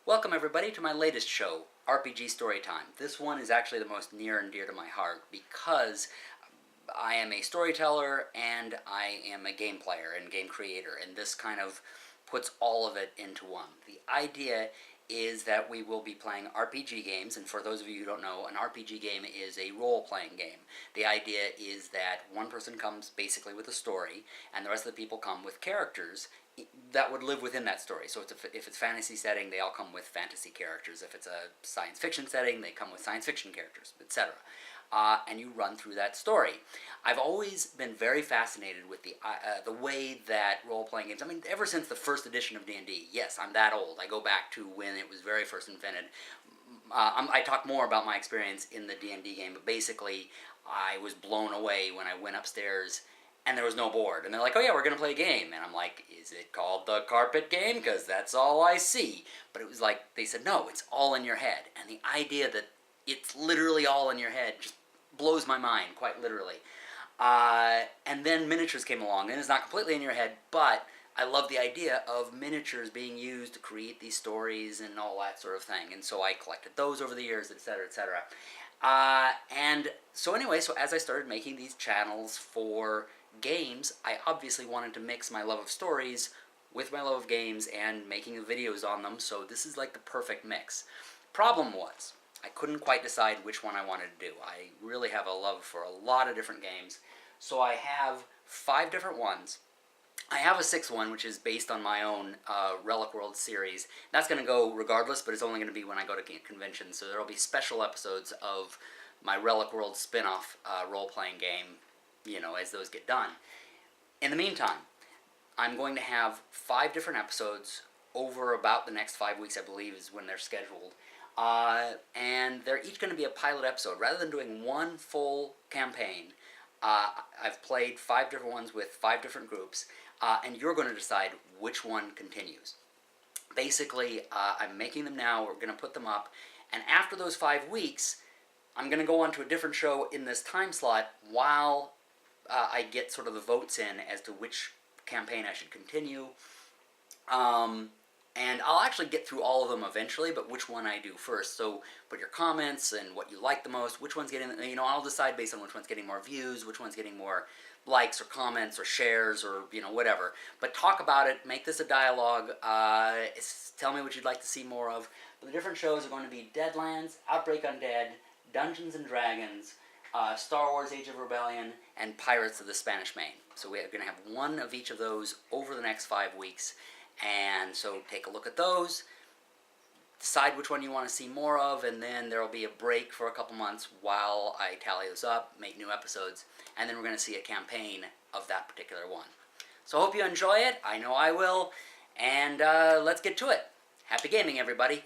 Welcome everybody to my latest show, RPG Storytime. This one is actually the most near and dear to my heart because I am a storyteller and I am a game player and game creator, and this kind of puts all of it into one. The idea is that we will be playing RPG games, and for those of you who don't know, an RPG game is a role-playing game. The idea is that one person comes basically with a story, and the rest of the people come with characters that would live within that story. So if it's fantasy setting, they all come with fantasy characters. If it's a science fiction setting, they come with science fiction characters, etc. And you run through that story. I've always been very fascinated with the way that role-playing games, I mean, ever since the first edition of D&D, yes, I'm that old. I go back to when it was very first invented. I talk more about my experience in the D&D game, but basically I was blown away when I went upstairs and there was no board. And they're like, oh yeah, we're going to play a game. And I'm like, is it called the carpet game? Because that's all I see. But it was like, they said, no, it's all in your head. And the idea that it's literally all in your head just blows my mind, quite literally. And then miniatures came along, and it's not completely in your head, but I love the idea of miniatures being used to create these stories and all that sort of thing. And so I collected those over the years, etc., etc. And so anyway, so as I started making these channels for games, I obviously wanted to mix my love of stories with my love of games and making videos on them, so this is like the perfect mix. Problem was, I couldn't quite decide which one I wanted to do. I really have a love for a lot of different games, so I have 5 different ones. I have a 6th one, which is based on my own Relic World series. That's going to go regardless, but it's only going to be when I go to conventions, so there will be special episodes of my Relic World spin-off role-playing game, you know, as those get done. In the meantime, I'm going to have 5 different episodes over about the next 5 weeks, I believe, is when they're scheduled. And they're each going to be a pilot episode. Rather than doing one full campaign, I've played 5 different ones with 5 different groups, and you're going to decide which one continues. Basically, I'm making them now, we're going to put them up, and after those 5 weeks, I'm going to go on to a different show in this time slot while I get sort of the votes in as to which campaign I should continue. And I'll actually get through all of them eventually, but which one I do first. So put your comments and what you like the most, which one's getting, you know, I'll decide based on which one's getting more views, which one's getting more likes or comments or shares or, you know, whatever. But talk about it, make this a dialogue, tell me what you'd like to see more of. But the different shows are going to be Deadlands, Outbreak Undead, Dungeons and Dragons, Star Wars Age of Rebellion, and Pirates of the Spanish Main. So we're going to have one of each of those over the next 5 weeks. And so take a look at those, decide which one you want to see more of, and then there will be a break for a couple months while I tally those up, make new episodes, and then we're going to see a campaign of that particular one. So I hope you enjoy it. I know I will. And let's get to it. Happy gaming, everybody.